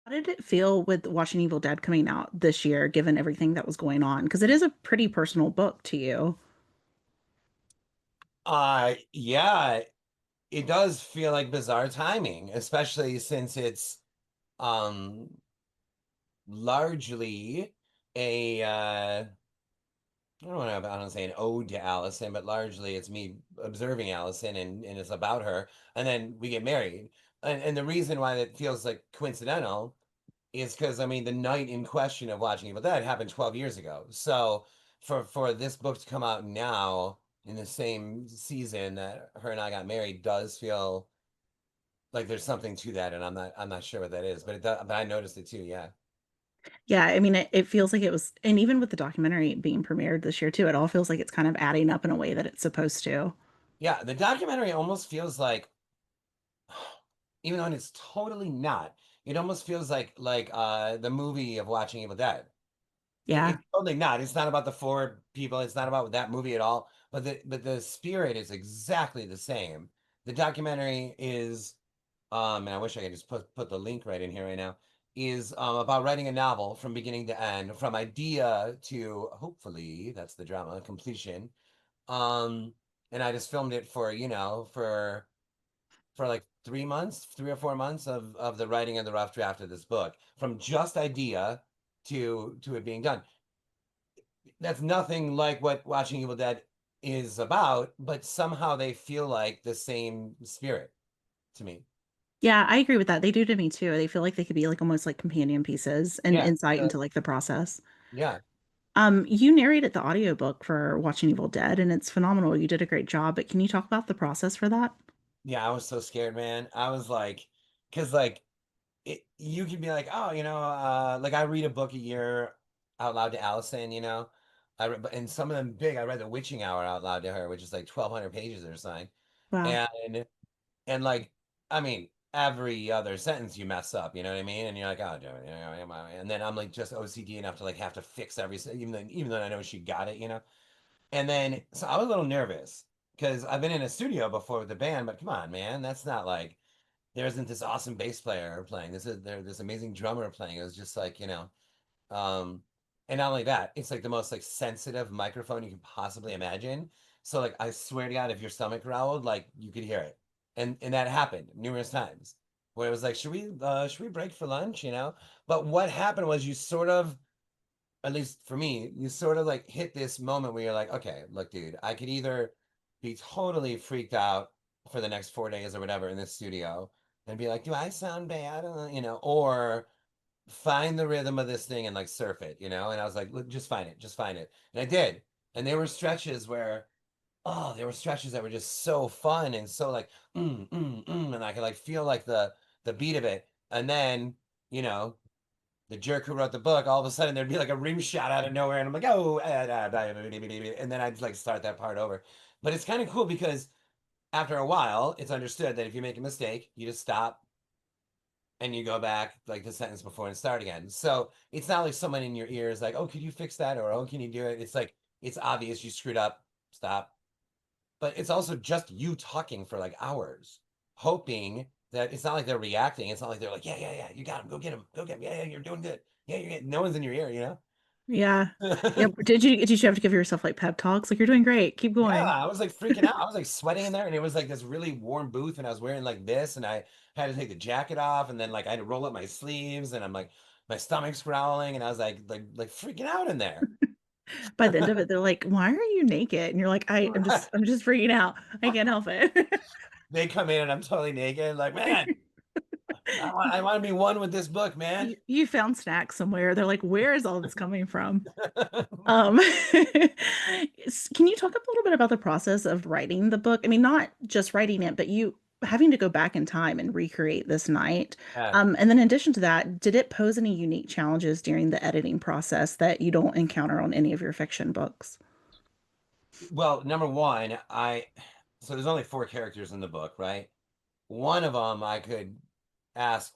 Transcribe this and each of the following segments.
How did it feel with Watching Evil Dead coming out this year, given everything that was going on? Because it is a pretty personal book to you. Yeah, it does feel like bizarre timing, especially since it's um largely a I don't say an ode to Allison, but largely it's me observing Allison and it's about her. And then we get married. And the reason why that feels like coincidental is because I mean the night in question of Watching Evil Dead happened 12 years ago. So for this book to come out now in the same season that her and I got married does feel like there's something to that, and I'm not sure what that is, but but I noticed it too. Yeah, Yeah, I mean, it feels like it was, and even with the documentary being premiered this year too, it all feels like it's kind of adding up in a way that it's supposed to. yeah. The documentary almost feels like, even though it's totally not, it almost feels like the movie of Watching Evil Dead. Yeah. It's totally not. It's not about the four people. It's not about that movie at all. But the spirit is exactly the same. The documentary is and I wish I could just put the link right in here right now, is about writing a novel from beginning to end, from idea to hopefully that's the drama completion. Um, and I just filmed it for for like 3 months, 3 or 4 months of the writing and the rough draft of this book, from just idea to it being done. That's nothing like what Watching Evil Dead is about, but somehow they feel like the same spirit to me. Yeah, I agree with that. They do to me too. They feel like they could be like almost like companion pieces and Yeah, insight into like the process. yeah. You narrated the audiobook for Watching Evil Dead, and it's phenomenal. You did a great job, but can you talk about the process for that? Yeah, I was so scared, man. I was like, because like you could be like, oh, like I read a book a year out loud to Allison, and some of them big. I read The Witching Hour out loud to her, which is like 1,200 pages or something, Wow. and like, I mean, every other sentence you mess up, you know what I mean? And you're like, oh, damn it, and then I'm like just OCD enough to like have to fix even though I know she got it, And then so I was a little nervous because I've been in a studio before with the band, but come on, man, that's not like there isn't this awesome bass player playing. This amazing drummer playing. It was just like, um, and not only that, it's like the most like sensitive microphone you can possibly imagine. So like I swear to God, if your stomach growled, like you could hear it. And that happened numerous times where it was like, should we break for lunch, But what happened was you sort of, at least for me, you sort of like hit this moment where you're like, okay, look, dude, I could either be totally freaked out for the next 4 days or whatever in this studio and be like, do I sound bad? Or find the rhythm of this thing and like surf it, And I was like, look, just find it. And I did. And there were stretches that were just so fun and so like, and I could like feel like the beat of it. And then, you know, the jerk who wrote the book, all of a sudden there'd be like a rim shot out of nowhere, and I'm like, oh, and then I'd like start that part over. But it's kind of cool because after a while, it's understood that if you make a mistake, you just stop and you go back like the sentence before and start again. So it's not like someone in your ear is like, oh, could you fix that? Or oh, can you do it? It's like it's obvious you screwed up, stop. But it's also just you talking for like hours, hoping that it's not like they're reacting. It's not like they're like, yeah, yeah, yeah, you got him, go get him, yeah, yeah, you're doing good, yeah, no one's in your ear. Yeah. Yep. Did you have to give yourself like pep talks? Like you're doing great. Keep Yeah, going. I was like freaking out. I was like sweating in there, and it was like this really warm booth, and I was wearing like this, and I had to take the jacket off, and then like I had to roll up my sleeves, and I'm like my stomach's growling, and I was like freaking out in there. By the end of it, they're like, "Why are you naked?" And you're like, I'm just freaking out. I can't help it." They come in, and I'm totally naked, like man, I want to be one with this book, man. You found snacks somewhere. They're like, "Where is all this coming from?" Can you talk a little bit about the process of writing the book? I mean, not just writing it, but you having to go back in time and recreate this night. Yeah. And then in addition to that, did it pose any unique challenges during the editing process that you don't encounter on any of your fiction books? Well, number one, so there's only four characters in the book, right? One of them ask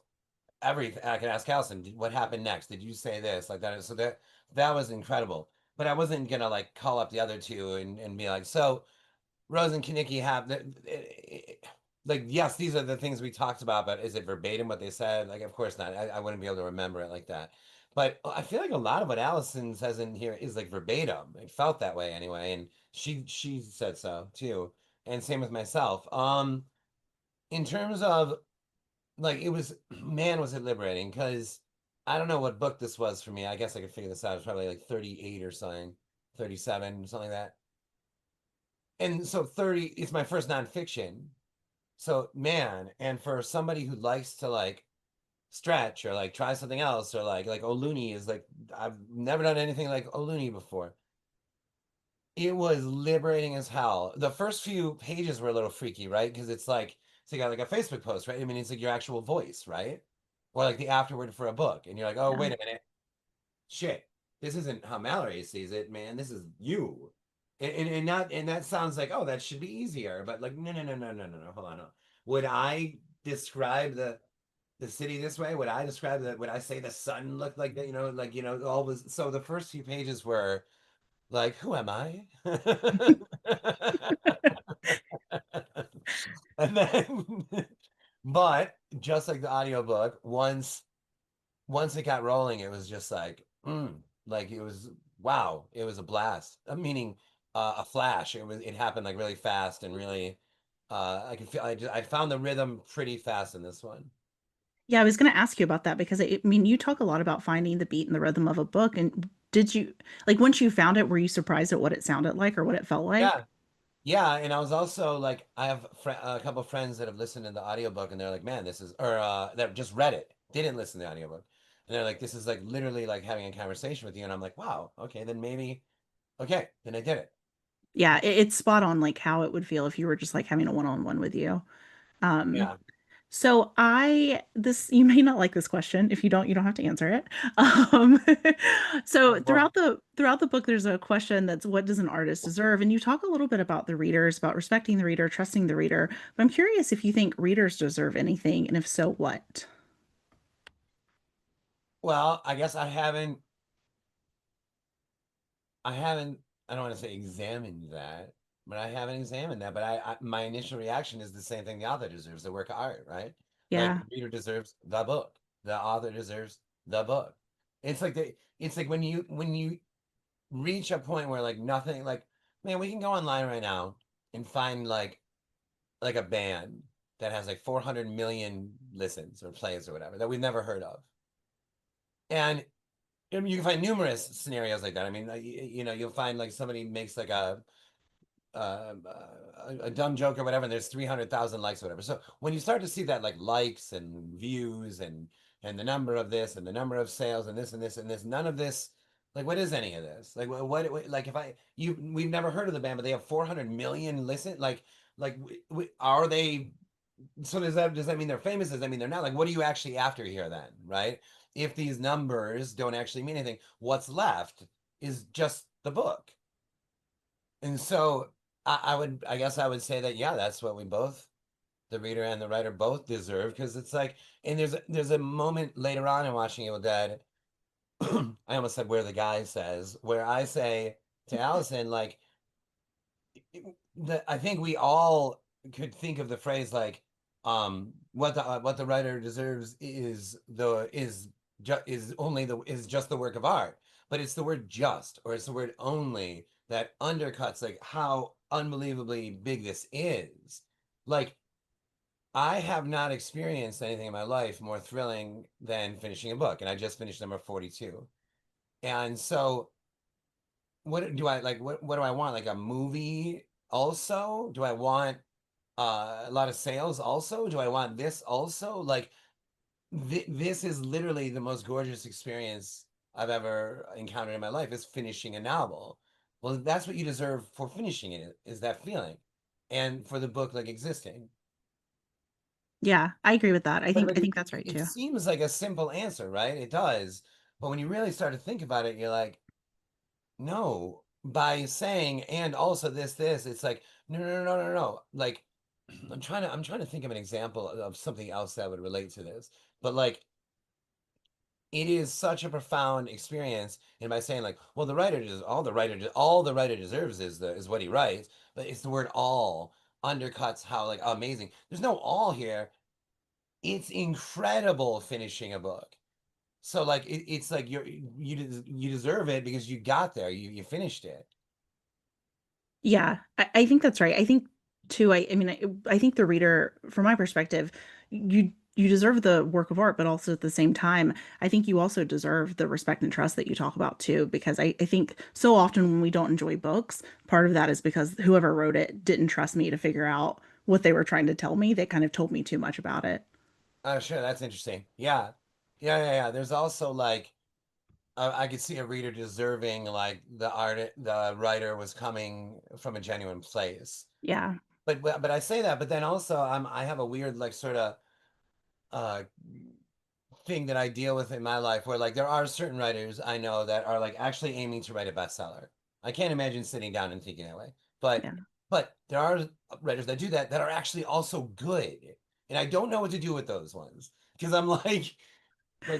I could ask Allison, what happened next? Did you say this like that? So that was incredible. But I wasn't gonna like call up the other two and be like, so Rose and Kaniki have the. like yes, these are the things we talked about, but is it verbatim what they said? Like, of course not. I wouldn't be able to remember it like that. But I feel like a lot of what Allison says in here is like verbatim. It felt that way anyway, and she said so too. And same with myself. In terms of like it was, man, was it liberating because I don't know what book this was for me. I guess I could figure this out. It's probably like 38 or something, 37, something like that. And so 30, it's my first nonfiction. So man, and for somebody who likes to like stretch or like try something else or like O'Looney is like I've never done anything like O'Looney before. It was liberating as hell. The first few pages were a little freaky, right? Because it's like so you got like a Facebook post, right? I mean, it's like your actual voice, right? Or like the afterword for a book, and you're like, oh, Yeah. wait a minute, shit, this isn't how Mallory sees it, man. This is you. And not and that sounds like oh that should be easier, but like no. Hold on. No. Would I describe the city this way? Would I describe that? Would I say the sun looked like that? Like all was so the first few pages were like, who am I? And then, but just like the audiobook, once it got rolling, it was just like it was wow, it was a blast. Meaning, a flash. It happened like really fast and really. I could feel. I found the rhythm pretty fast in this one. Yeah, I was going to ask you about that because I mean, you talk a lot about finding the beat and the rhythm of a book. And did you, like, once you found it, were you surprised at what it sounded like or what it felt like? Yeah, yeah, and I was also like, I have a couple of friends that have listened to the audiobook, and they're like, man, this is, or that just read it, didn't listen to the audiobook, and they're like, this is like literally like having a conversation with you, and I'm like, wow, okay, then maybe, okay, then I did it. Yeah, it's spot on, like how it would feel if you were just like having a one-on-one with you. Um, Yeah. so you may not like this question. If you don't, you don't have to answer it. Um, Oh so boy. throughout the book, there's a question that's what does an artist deserve? And you talk a little bit about the readers, about respecting the reader, trusting the reader. But I'm curious if you think readers deserve anything, and if so, what? Well, I guess I haven't, I don't want to say examined that, but I haven't examined that. But my initial reaction is the same thing the author deserves, the work of art, right? Like Yeah. the reader deserves the book, the author deserves the book. It's like when you reach a point where like nothing, like man, we can go online right now and find like a band that has like 400 million listens or plays or whatever that we've never heard of, and you can find numerous scenarios like that. I mean, you'll find like somebody makes like a dumb joke or whatever, and there's 300,000 likes or whatever. So when you start to see that like likes and views and the number of this and the number of sales and this and this and this, none of this, like what is any of this? Like what like if I you we've never heard of the band, but they have 400 million listen. Like are they? So does that mean they're famous? Does that mean they're not? Like what are you actually after here then, right? If these numbers don't actually mean anything, what's left is just the book. And so I guess I would say that, yeah, that's what we both, the reader and the writer, both deserve. Because it's like, and there's a moment later on in Watching Evil Dead, I almost said where the guy says, where I say to Allison, like, I think we all could think of the phrase like, what the writer deserves is just the work of art, but it's the word just or it's the word only that undercuts like how unbelievably big this is. Like I have not experienced anything in my life more thrilling than finishing a book, and I just finished number 42. And so what do I like? What do I want? Like a movie also? Do I want a lot of sales also? Do I want this also? Like this is literally the most gorgeous experience I've ever encountered in my life is finishing a novel. Well, that's what you deserve for finishing it, is that feeling. And for the book like existing. Yeah, I agree with that. I But think like I think that's right it too. seems like a simple answer, right? It does. But when you really start to think about it, you're like, no, by saying and also this, it's like no. Like I'm trying to think of an example of something else that would relate to this. But like it is such a profound experience, and by saying like, well, the writer does all the writer deserves is what he writes, but it's the word all. undercuts how like amazing. There's no all here. It's incredible finishing a book. So like it's like you deserve it because you got there. You finished it. Yeah, I think that's right. I think too, I mean, I think the reader, from my perspective, you deserve the work of art, but also at the same time, I think you also deserve the respect and trust that you talk about too, because I think so often when we don't enjoy books, part of that is because whoever wrote it didn't trust me to figure out what they were trying to tell me. They kind of told me too much about it. Oh, sure, that's interesting. Yeah. Yeah. There's also like I could see a reader deserving like the writer was coming from a genuine place. Yeah. But I say that, but then also I have a weird like sort of uh thing that I deal with in my life where like there are certain writers I know that are like actually aiming to write a bestseller. I can't imagine sitting down and thinking that way. But Yeah. but there are writers that do that that are actually also good. And I don't know what to do with those ones because I'm like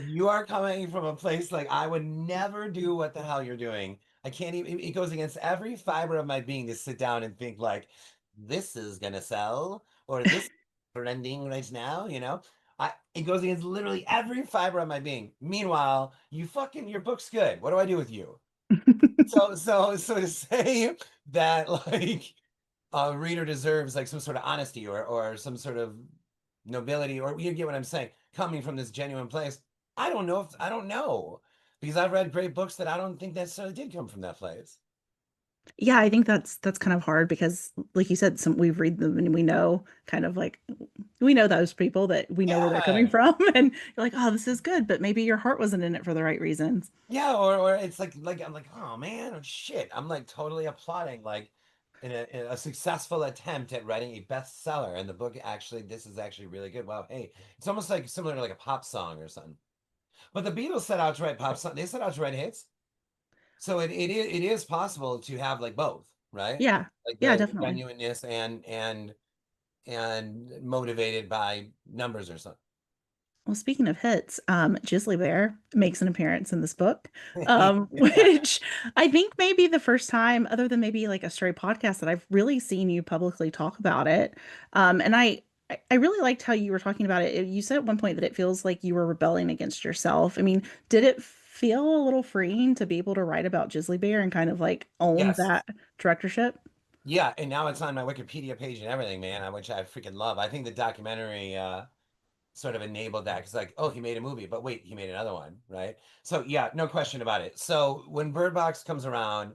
you are coming from a place like I would never do what the hell you're doing. I can't even it goes against every fiber of my being to sit down and think like this is gonna sell or this is trending right now, you know? It goes against literally every fiber of my being. Meanwhile, your book's good. What do I do with you? So to say that like a reader deserves like some sort of honesty or some sort of nobility, or you get what I'm saying, coming from this genuine place. I don't know because I've read great books that I don't think necessarily did come from that place. Yeah, I think that's kind of hard because, like you said, some we've read them and we know kind of like we know those people that we know where they're coming Yeah. from, and you're like, oh, this is good, but maybe your heart wasn't in it for the right reasons. Yeah, or it's like I'm like, oh man, oh shit. I'm like totally applauding like in a successful attempt at writing a bestseller, and the book actually this is actually really good. Wow, hey, it's almost like similar to like a pop song or something. But the Beatles set out to write pop song. They set out to write hits. So it is possible to have like both, right? Yeah, Like yeah, the definitely. genuineness and motivated by numbers or something. Well, speaking of hits, Jizzly Bear makes an appearance in this book, Yeah. which I think may be the first time, other than maybe like a stray podcast, that I've really seen you publicly talk about it. And I really liked how you were talking about it. You said at one point that it feels like you were rebelling against yourself. I mean, did it feel a little freeing to be able to write about Jizzly Bear and kind of like own Yes. that directorship? Yeah, and now it's on my Wikipedia page and everything, man. Which I freaking love. I think the documentary sort of enabled that because, like, oh, he made a movie, but wait, he made another one, right? So yeah, no question about it. So when Bird Box comes around,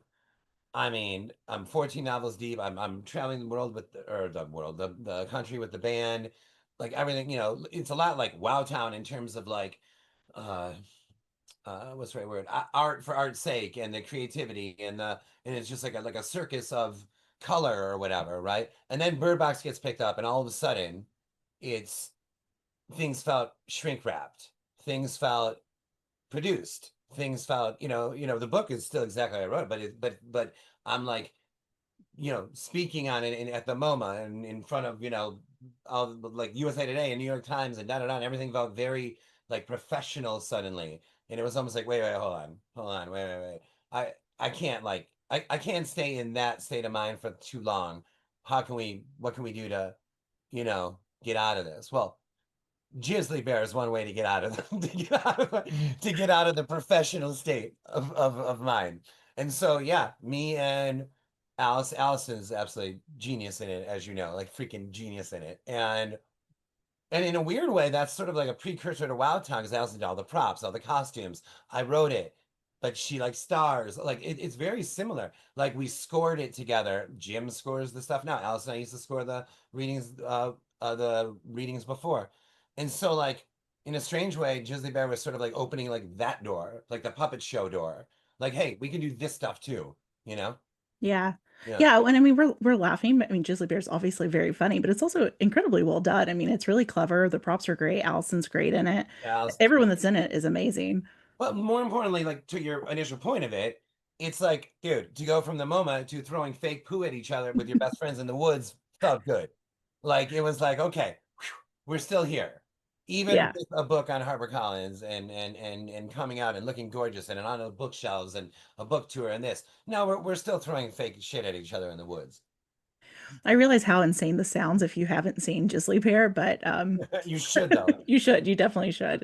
I mean, I'm 14 novels deep. I'm traveling the world with or the world, the country with the band, like everything. You know, it's a lot like Wow Town in terms of like uh what's the right word, art for art's sake and the creativity and it's just like a circus of color or whatever, right? And then Bird Box gets picked up and all of a sudden it's things felt shrink wrapped, things felt produced, things felt, the book is still exactly how I wrote it, but I'm like, speaking on it at the MoMA and in front of, all like USA Today and New York Times and da da da, and everything felt very like professional suddenly. And it was almost like, wait, hold on, wait. I can't I can't stay in that state of mind for too long. What can we do to, get out of this? Well, Grizzly bear is one way to get out of to get out of the professional state of mine. And so yeah, me and Allison's absolutely genius in it, as you know, like freaking genius in it. And in a weird way, that's sort of like a precursor to Wild Town because Allison did all the props, all the costumes. I wrote it, but she like stars. Like it's very similar. Like we scored it together. Jim scores the stuff now. Allison and I used to score the readings before. And so like in a strange way, Grizzly Bear was sort of like opening like that door, like the puppet show door. Like, hey, we can do this stuff too, you know? Yeah. Yeah. Yeah, and I mean we're laughing, but I mean Grizzly Bear's obviously very funny, but it's also incredibly well done. I mean, it's really clever. The props are great. Allison's great in it. Allison's Everyone great. that's in it is amazing. But more importantly, like to your initial point of it, it's like, dude, to go from the MoMA to throwing fake poo at each other with your best friends in the woods felt good. Like it was like, okay, whew, we're still here. Even Yeah. with a book on HarperCollins and coming out and looking gorgeous and on the bookshelves and a book tour and this. No, we're still throwing fake shit at each other in the woods. I realize how insane this sounds if you haven't seen Just Sleep Here, but You should though. you should. You definitely should.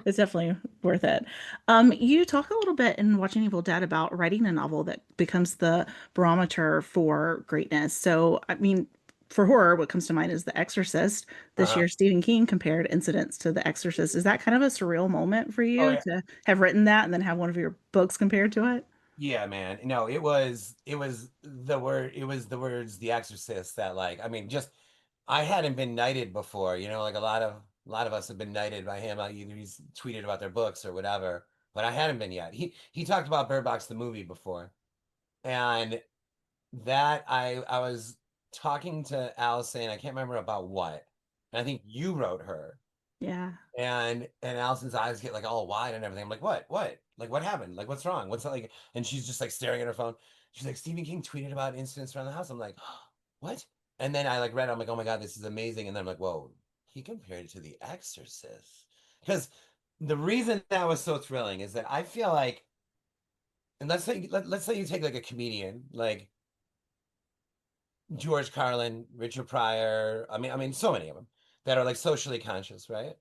It's definitely worth it. You talk a little bit in Watching Evil Dead about writing a novel that becomes the barometer for greatness. So, I mean, for horror, what comes to mind is The Exorcist. This Uh-huh. year, Stephen King compared Incidents to The Exorcist. Is that kind of a surreal moment for Oh you yeah. to have written that and then have one of your books compared to it? Yeah, man. No, it was the word it was the words The Exorcist that like I mean just I hadn't been knighted before, you know, like a lot of us have been knighted by him. Like either he's tweeted about their books or whatever, but I hadn't been yet. He talked about Bird Box the movie before, and that I was talking to Allison. I can't remember about what, and I think you wrote her, Yeah. and Allison's eyes get like all wide and everything. I'm like, what, like what happened? Like what's wrong? What's like? And she's just like staring at her phone. She's like, Stephen King tweeted about incidents around the house. I'm like, what? And then I like read, I'm like, oh my God, this is amazing. And then I'm like, whoa, he compared it to The Exorcist. Because the reason that was so thrilling is that I feel like, and let's say you take like a comedian, like George Carlin, Richard Pryor, I mean, so many of them that are like socially conscious, right?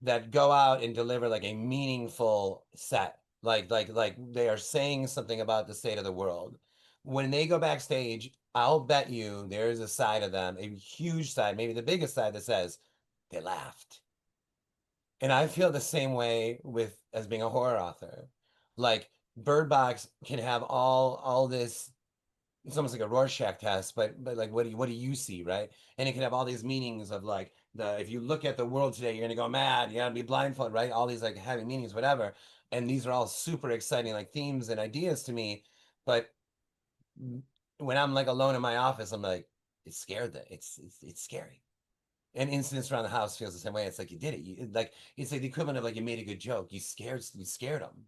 That go out and deliver like a meaningful set. Like they are saying something about the state of the world. When they go backstage, I'll bet you there's a side of them, a huge side, maybe the biggest side that says they laughed. And I feel the same way with as being a horror author. Like Bird Box can have all this, it's almost like a Rorschach test, but like what do you see, right? And it can have all these meanings of like the if you look at the world today, you're gonna go mad, you're gonna be blindfolded, right? All these like heavy meanings, whatever. And these are all super exciting like themes and ideas to me. But when I'm like alone in my office, I'm like, it's scared that it's scary. And incidents around the house feels the same way. It's like you did it. Like it's like the equivalent of like you made a good joke. You scared them.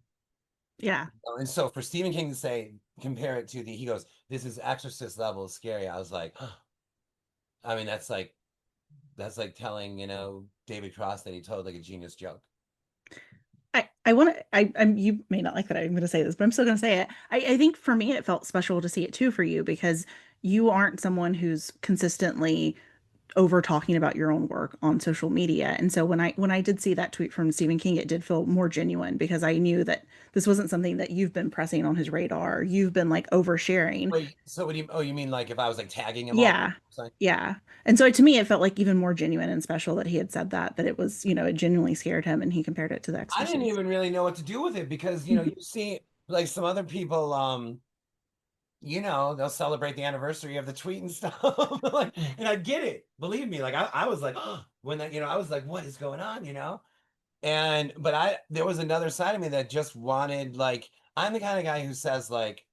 Yeah. And so for Stephen King to say, compare it to he goes, this is Exorcist level scary. I was like, I mean, that's like telling, you know, David Cross that he told like a genius joke. I want to, you may not like that I'm going to say this, but I'm still going to say it. I think for me, it felt special to see it too for you because you aren't someone who's consistently over talking about your own work on social media. And so when I did see that tweet from Stephen King, it did feel more genuine because I knew that this wasn't something that you've been pressing on his radar. You've been like oversharing. Wait, so what do you, oh, you mean like if I was like tagging him all Yeah. the time? Yeah. And so to me, it felt like even more genuine and special that he had said that it was, it genuinely scared him and he compared it to The I didn't Exorcist. even really know what to do with it because, you know, you see like some other people, you know, they'll celebrate the anniversary of the tweet and stuff. Like, and I get it. Believe me, like I was like, oh, when that, you know, I was like, what is going on, you know? And but there was another side of me that just wanted like I'm the kind of guy who says like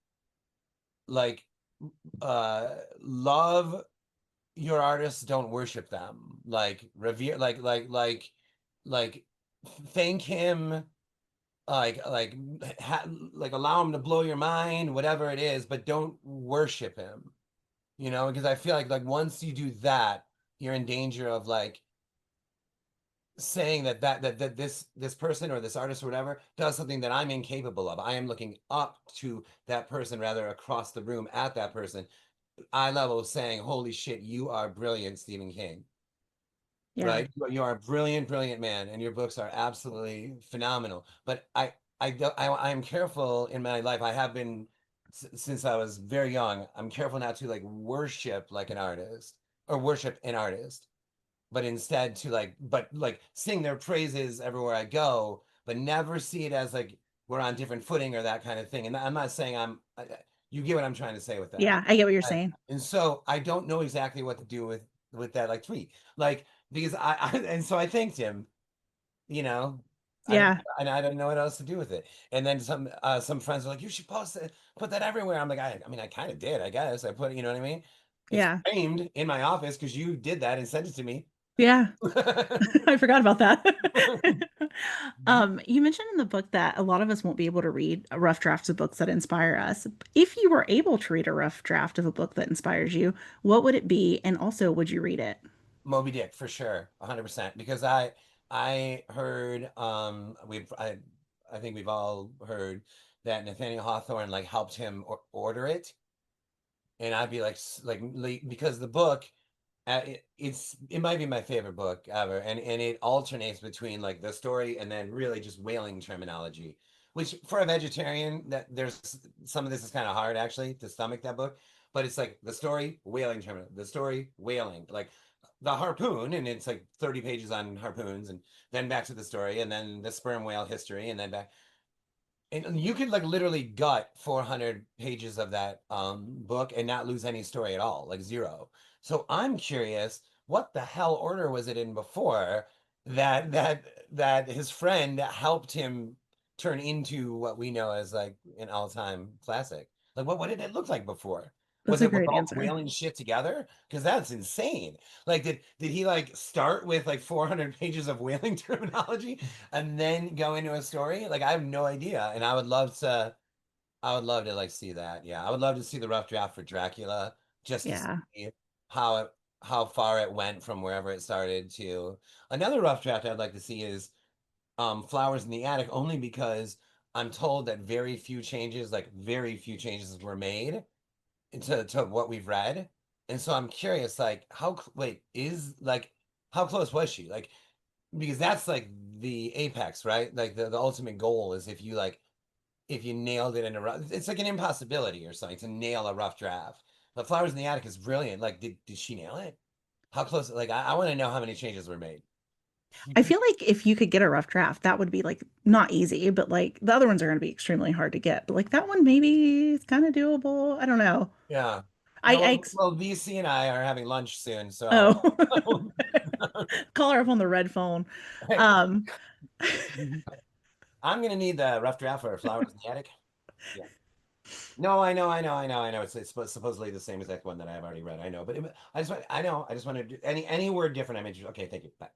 love your artists, don't worship them. Like revere like thank him like like allow him to blow your mind, whatever it is, but don't worship him. You know, because I feel like once you do that, you're in danger of like saying that this person or this artist or whatever does something that I'm incapable of. I am looking up to that person rather across the room at that person. Eye level saying, "Holy shit, you are brilliant, Stephen King." Yeah. Right? You are a brilliant, brilliant man, and your books are absolutely phenomenal. But I am careful in my life. I have been since I was very young. I'm careful not to like worship like an artist or worship an artist but instead to like sing their praises everywhere I go, but never see it as like we're on different footing or that kind of thing. And I'm not saying you get what I'm trying to say with that. Yeah, I get what you're I, saying. and so I don't know exactly what to do with that like tweet, like because I and so I thanked him, you know. I Yeah. and I don't know what else to do with it. And then some friends were like, "You should post it, put that everywhere." I'm like, I mean, I kind of did, I guess. I put, you know what I mean? It's Yeah. framed in my office because you did that and sent it to me. Yeah. I forgot about that. You mentioned in the book that a lot of us won't be able to read rough drafts of books that inspire us. If you were able to read a rough draft of a book that inspires you, what would it be? And also, would you read it? Moby Dick for sure, 100%. Because I heard I think we've all heard that Nathaniel Hawthorne like helped him order it, and I'd be like because the book it might be my favorite book ever, and it alternates between like the story and then really just whaling terminology, which for a vegetarian that there's some of this is kind of hard actually to stomach that book, but it's like the story whaling terminology, the story whaling, like the harpoon, and it's like 30 pages on harpoons, and then back to the story, and then the sperm whale history, and then back, and you could like literally gut 400 pages of that book and not lose any story at all, like zero. So I'm curious, what the hell order was it in before that his friend helped him turn into what we know as like an all-time classic? Like what did it look like before? That's Was a it great all answer. whaling shit together? Because that's insane. Like did he like start with like 400 pages of whaling terminology and then go into a story? Like I have no idea, and I would love to like see that. Yeah, I would love to see the rough draft for Dracula just to Yeah, see how it how far it went from wherever it started to another rough draft I'd like to see is Flowers in the Attic, only because I'm told that very few changes were made to what we've read. And so I'm curious, like, wait, is like, how close was she? Like, because that's like the apex, right? Like the ultimate goal is if you nailed it in a rough, it's like an impossibility or something to nail a rough draft. But Flowers in the Attic is brilliant. Like, did she nail it? How close? Like, I want to know how many changes were made. I feel like if you could get a rough draft, that would be like not easy, but like the other ones are going to be extremely hard to get. But like that one maybe is kind of doable. I don't know. Yeah. I, No, I well, ex well, VC and I are having lunch soon, so oh, call her up on the red phone. Um, I'm gonna need the rough draft for Flowers in the Attic. Yeah. No, I know. It's supposedly the same exact one that I've already read. I know, but I just want to do any word different. I'm interested. Okay, thank you. Bye.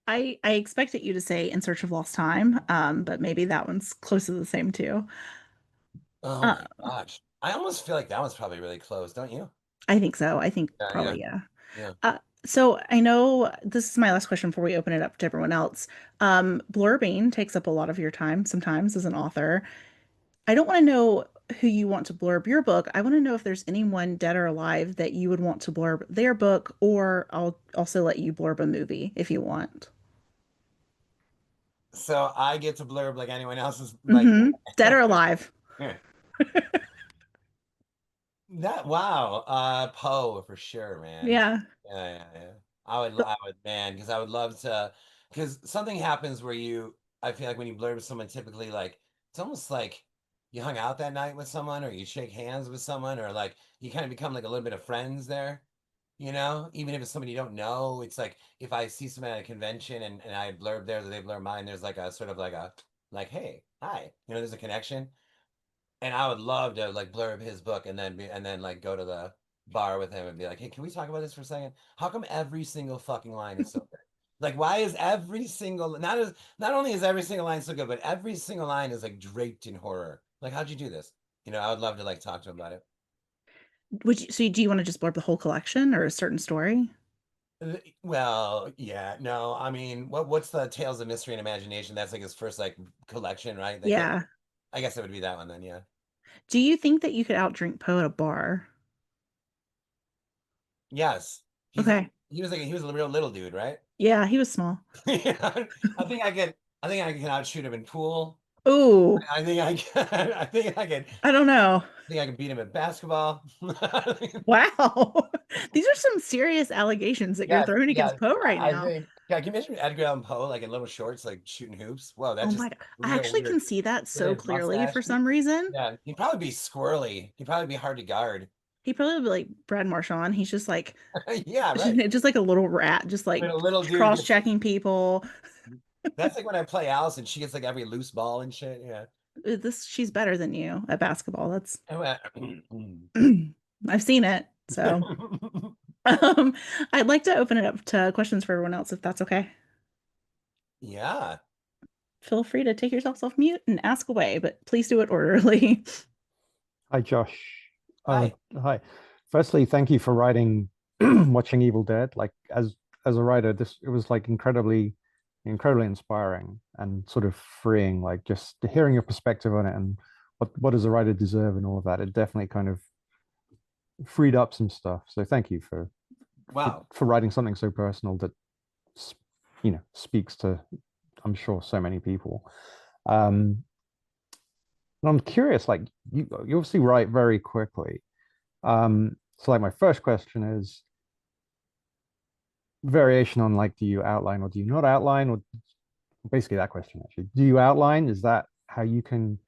I expected you to say In Search of Lost Time, but maybe that one's close to the same too. Oh Uh, my gosh. I almost feel like that one's probably really close, don't you? I think so. I think Yeah, yeah, probably yeah. yeah. So I know this is my last question before we open it up to everyone else. Blurbing takes up a lot of your time sometimes as an author. I don't want to know who you want to blurb your book. I want to know if there's anyone dead or alive that you would want to blurb their book, or I'll also let you blurb a movie if you want. So I get to blurb like anyone else's like Dead or alive. that wow. Poe for sure, man. Yeah. Yeah, yeah, yeah. I would, man, because I would love to, because something happens where I feel like when you blurb with someone, typically, like, it's almost like you hung out that night with someone, or you shake hands with someone, or like you kind of become like a little bit of friends there, even if it's somebody you don't know. It's like if I see someone at a convention and I blurb theirs or they blurb mine, there's like a sort of like, hey, hi, there's a connection. And I would love to like blurb his book and then like go to the bar with him and be like, hey, can we talk about this for a second? How come every single fucking line is so good? Like, why is every single not only is every single line so good, but every single line is like draped in horror. Like, how'd you do this? I would love to like talk to him about it. Do you want to just blurb the whole collection or a certain story? Well, yeah, no, I mean, what's the Tales of Mystery and Imagination? That's like his first like collection, right? Like, yeah, Yeah. I guess it would be that one then, yeah. Do you think that you could outdrink Poe at a bar? Yes, Okay. he was a real little dude, right? Yeah, he was small. Yeah, I think I could. I think I can outshoot him in pool. Oh, I think I can. I don't know. I think I can beat him at basketball. Wow. These are some serious allegations that you're Yes, throwing yeah. against Poe right I now. think. Yeah, can you imagine Edgar Allan Poe like in little shorts, like shooting hoops? Whoa, that's Oh just my God. I real actually can weird. see that With so his clearly mustache. for some reason. Yeah, he'd probably be squirrely. He'd probably be hard to guard. He probably would be like Brad Marchand. He's just like Yeah, right. just like a little rat, just When like a little dude gets. cross-checking people. That's like when I play Alice and she gets like every loose ball and shit. Yeah. This she's better than you at basketball. That's Oh, I've seen it. So um, I'd like to open it up to questions for everyone else if that's okay. yeah. Feel free to take yourselves off mute and ask away, but please do it orderly. Hi, Josh. Hi. Hi. Firstly, thank you for writing Watching Evil Dead. Like as a writer, this it was like incredibly inspiring and sort of freeing. Like just hearing your perspective on it and what does a writer deserve and all of that. It definitely kind of freed up some stuff. So thank you Wow. for writing something so personal that speaks to, I'm sure, so many people. Um, and I'm curious, like you obviously write very quickly. So like my first question is variation on like, do you outline or do you not outline? Or basically that question actually. Do you outline? Is that how you can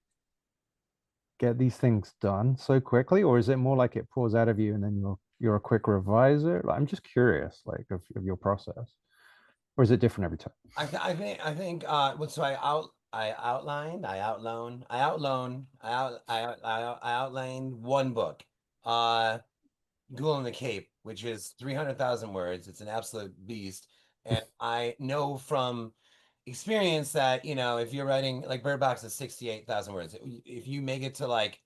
get these things done so quickly, or is it more like it pours out of you and then you're a quick reviser? Like, I'm just curious, like of your process, or is it different every time? I think well, so I outlined one book. Uh Ghoul in the Cape, which is 300,000 words. It's an absolute beast. And I know from experience that, if you're writing like Bird Box is 68,000 words, if you make it to like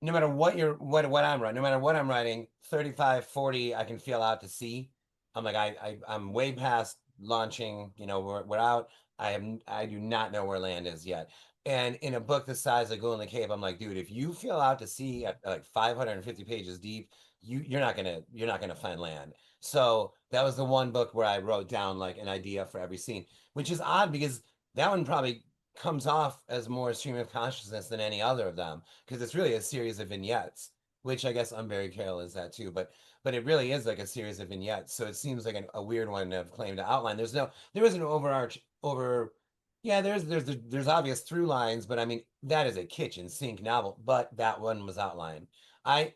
no matter what I'm writing, no matter what I'm writing, 35, 40, I can feel out to sea. I'm like I'm way past launching, we're out. I do not know where land is yet. And in a book the size of Ghoul in the Cave, I'm like, dude, if you feel out to sea at like 550 pages deep, you're not gonna find land. So that was the one book where I wrote down like an idea for every scene, which is odd because that one probably comes off as more stream of consciousness than any other of them because it's really a series of vignettes, which I guess Unburied Carol is that too, but it really is like a series of vignettes. So it seems like a weird one to claim to outline. There is an overarch over. Yeah, there's obvious through lines, but I mean that is a kitchen sink novel. But that one was outlined. I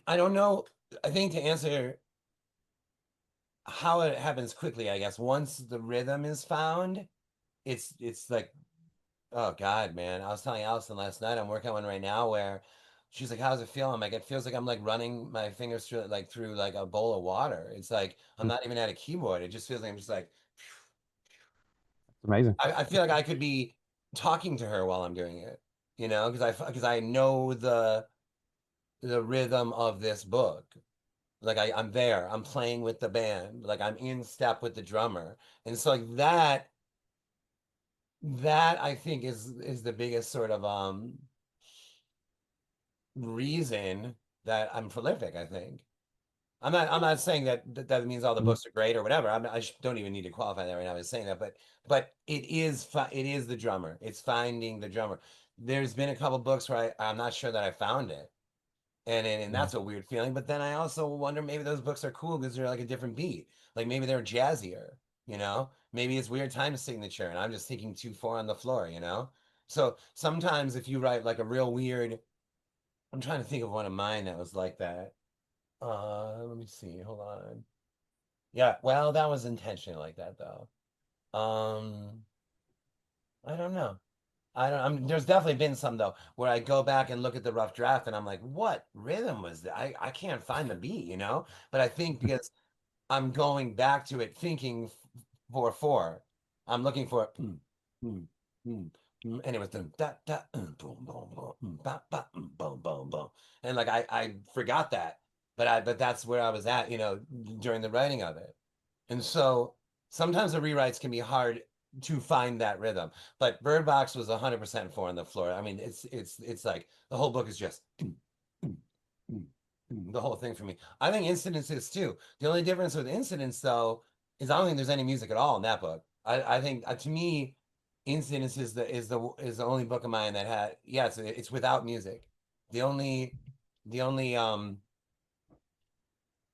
I don't know. I think to answer how it happens quickly, I guess once the rhythm is found, it's like oh God, man. I was telling Allison last night, I'm working on one right now where she's like, how's it feel? I'm like, it feels like I'm like running my fingers through like a bowl of water. It's like I'm not even at a keyboard. It just feels like I'm just like It's amazing. I feel like I could be talking to her while I'm doing it, because I know the rhythm of this book. Like I'm there, I'm playing with the band, like I'm in step with the drummer. And so like that I think is the biggest sort of reason that I'm prolific, I think. I'm not saying that means all the Mm. books are great or whatever. Don't even need to qualify that right now as saying that, but it is the drummer. It's finding the drummer. There's been a couple books where I'm not sure that I found it. And Yeah. that's a weird feeling, but then I also wonder maybe those books are cool because they're like a different beat. Like maybe they're jazzier, you know? Maybe it's weird time signature and I'm just thinking 2/4 on the floor, you know? So sometimes if you write like a real weird I'm trying to think of one of mine that was like that. Let me see. Hold on. Yeah, well, that was intentionally like that though. Um, I don't know. There's definitely been some though where I go back and look at the rough draft and I'm like, what rhythm was that? I can't find the beat, you know? But I think because I'm going back to it thinking 4/4. I'm looking for mm, mm, and it was dun, da, da, boom, boom, boom, ba, ba, boom, boom, boom. And like I forgot that, but that's where I was at, during the writing of it. And so sometimes the rewrites can be hard to find that rhythm. But Bird Box was 100% four on the floor. I mean, it's like the whole book is just the whole thing for me. I think Incidences too. The only difference with Incidents though is I don't think there's any music at all in that book. I think to me, Incidents is the only book of mine that had it's without music. The only the only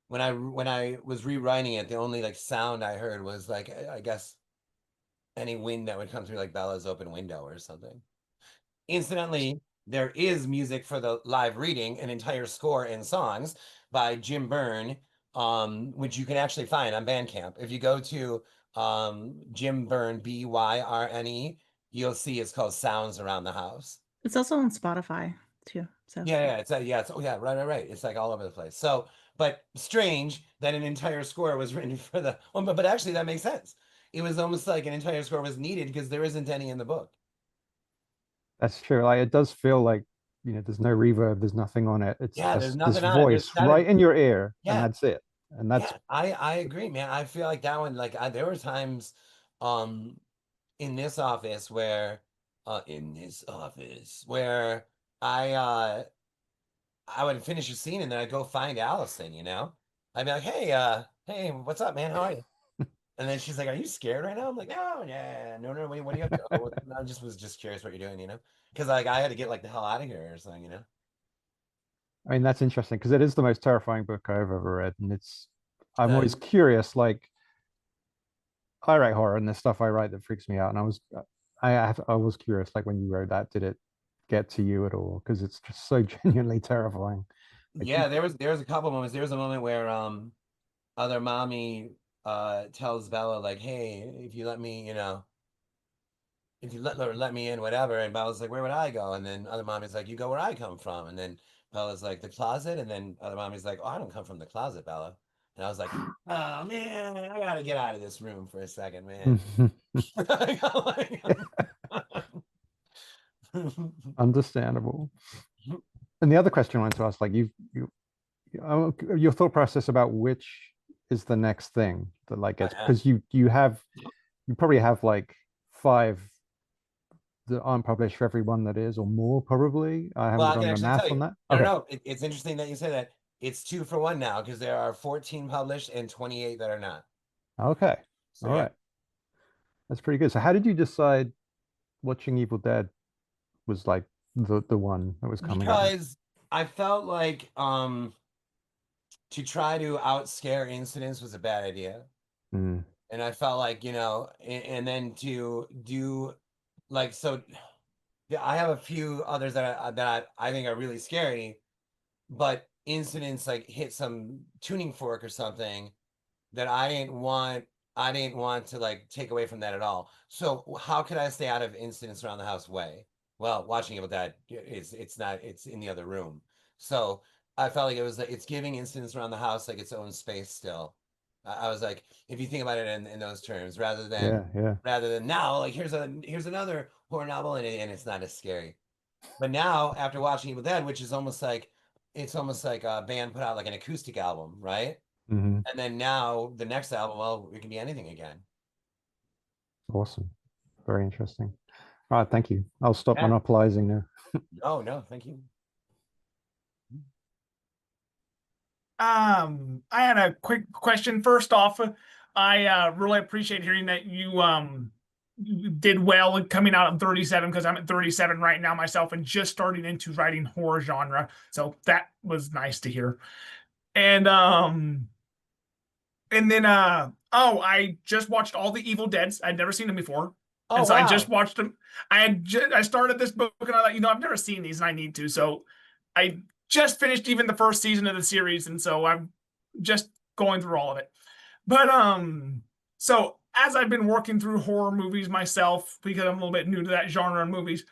when I was rewriting it, the only like sound I heard was like I guess any wind that would come through like Bella's open window or something. Incidentally, there is music for the live reading, an entire score and songs by Jim Byrne, which you can actually find on Bandcamp. If you go to Jim Byrne, Byrne, you'll see it's called Sounds Around the House. It's also on Spotify too. So Yeah, oh yeah, right. It's like all over the place. So, but strange that an entire score was written for the but actually that makes sense. It was almost like an entire score was needed because there isn't any in the book. That's true. Like it does feel like, there's no reverb, there's nothing on it. It's Yeah, there's just this nothing on it. There's voice not a right in your ear, and yeah, that's it. And that's yeah. I agree, man. I feel like that one. Like there were times, um, in this office where, I I would finish a scene and then I'd go find Allison, you know? I'd be like, hey, what's up, man? How are you? And then she's like, "Are you scared right now?" I'm like, "No, yeah, no, wait, what are you up to?" Oh, I just was just curious what you're doing, you know? Because like I had to get like the hell out of here or something, you know? I mean, that's interesting because it is the most terrifying book I've ever read, and I'm Uh, always curious. Like, I write horror, and there's stuff I write that freaks me out, and I was curious, like when you wrote that, did it get to you at all? Because it's just so genuinely terrifying. Like, yeah, there was a couple moments. There was a moment where other mommy tells Bella like, "Hey, if you let me, you know, if you let me in, whatever." And Bella's like, "Where would I go?" And then other mommy's like, "You go where I come from." And then Bella's like, "The closet." And then other mommy's like, "Oh, I don't come from the closet, Bella." And I was like, "Oh man, I gotta get out of this room for a second, man." understandable. And the other question I wanted to ask, like your thought process about which is the next thing that like gets, because you probably have like five that aren't published for every one that is, or more probably. I Well, haven't I can done the actually tell math on you. that. No, no, Okay. no. It's interesting that you say that. It's 2 for 1 now because there are 14 published and 28 that are not. Okay. So All yeah, right. That's pretty good. So how did you decide watching Evil Dead was like the one that was coming up? because I felt like to try to outscare incidents was a bad idea, Mm, and I felt like and then to do like so. Yeah, I have a few others that I think are really scary, but incidents like hit some tuning fork or something that I didn't want to like take away from that at all. So how could I stay out of incidents around the house way? Well, watching Evil Dead is it's not it's in the other room. So I felt like it was like it's giving incidents around the house like its own space still. I was like, if you think about it in those terms, yeah, yeah. rather than now, like here's another horror novel and it's not as scary. But now after watching Evil Dead, which is almost like a band put out like an acoustic album, right? Hmm. And then now the next album, well, it can be anything again. Awesome. Very interesting. All right, thank you. I'll stop Yeah. monopolizing now. Oh no, thank you. I had a quick question. First off, I really appreciate hearing that you did well in coming out at 37 because I'm at 37 right now myself and just starting into writing horror genre. So that was nice to hear. And I just watched all the Evil Deads. I'd never seen them before. Oh And so I just wow. watched them. I started this book and I thought, I've never seen these and I need to. So I just finished even the first season of the series, and so I'm just going through all of it. But so as I've been working through horror movies myself, because I'm a little bit new to that genre of movies,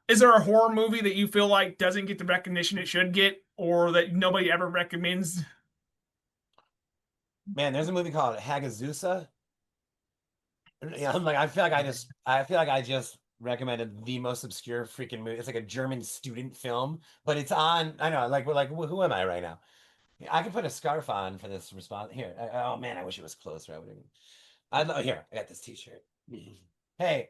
is there a horror movie that you feel like doesn't get the recognition it should get, or that nobody ever recommends? Man, there's a movie called Hagazusa. Yeah, I'm like, I feel like I just recommended the most obscure freaking movie. It's like a German student film, but it's on. I know, like, who am I right now? I could put a scarf on for this response here. Oh man, I wish it was closer. I'd love here. I got this T-shirt. Hey,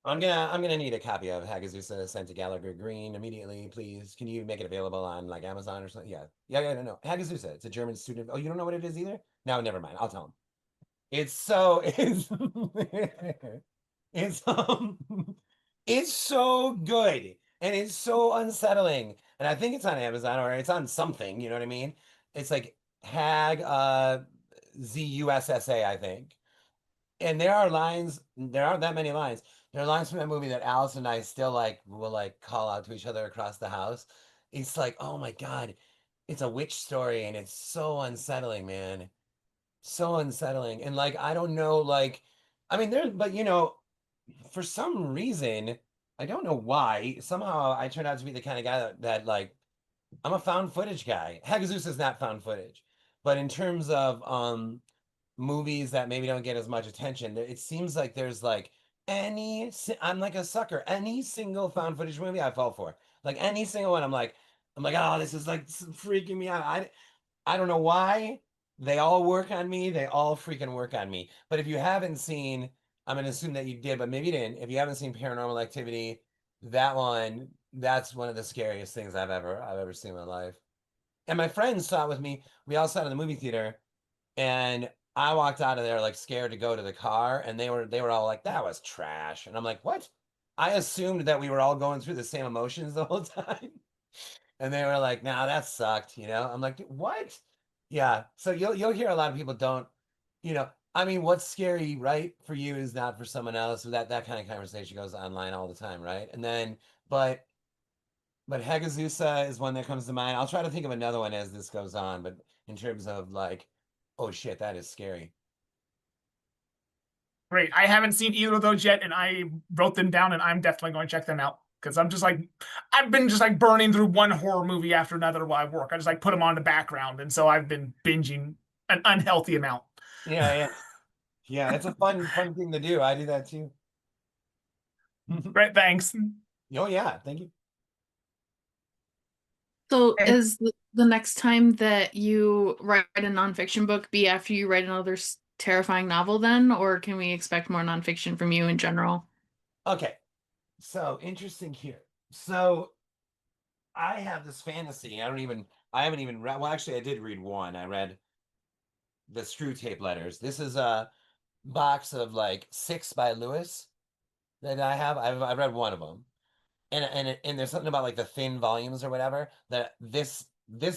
I'm gonna need a copy of Hagazusa sent to Gallagher Green immediately, please. Can you make it available on like Amazon or something? Yeah, yeah, yeah. No. Hagazusa. It's a German student. Oh, you don't know what it is either? No, never mind. I'll tell him. It's it's it's so good and it's so unsettling. And I think it's on Amazon or it's on something, you know what I mean? It's like Hag Zussa, I think. And there aren't that many lines. There are lines from that movie that Alice and I still like will like call out to each other across the house. It's like, oh my God, it's a witch story and it's so unsettling, man. So unsettling. And like, I don't know, like, I mean, but for some reason, I don't know why, somehow I turned out to be the kind of guy that like, I'm a found footage guy. Hagazus is not found footage. But in terms of movies that maybe don't get as much attention, it seems like there's like I'm like a sucker. Any single found footage movie I fall for. Like any single one, I'm like, oh, this is like freaking me out. I don't know why. They all work on me. They all freaking work on me. But if you haven't seen, I'm gonna assume that you did, but maybe you didn't. If you haven't seen Paranormal Activity, that one, that's one of the scariest things I've ever seen in my life. And my friends saw it with me. We all sat in the movie theater, and I walked out of there like scared to go to the car, and they were all like, "That was trash," and I'm like, "What?" I assumed that we were all going through the same emotions the whole time, and they were like, "Nah, that sucked," you know. I'm like, "What?" Yeah. So you'll hear a lot of people don't, you know. I mean, what's scary, right, for you is not for someone else. That kind of conversation goes online all the time, right? And then, but Hegazusa is one that comes to mind. I'll try to think of another one as this goes on, but in terms of like, oh shit, that is scary. Great. I haven't seen either of those yet, and I wrote them down, and I'm definitely going to check them out because I've been just like burning through one horror movie after another while I work. I just like put them on the background, and so I've been binging an unhealthy amount. Yeah, yeah, yeah. It's a fun thing to do. I do that too. Right. Thanks. Oh yeah, thank you. So And is the next time that you write a nonfiction book be after you write another terrifying novel then, or can we expect more nonfiction from you in general? Okay, so interesting here. So I have this fantasy. I haven't even read. Well, actually, I did read one. I read the Screw Tape Letters. This is a box of like 6 by Lewis that I have. I've read one of them, and there's something about like the thin volumes or whatever that this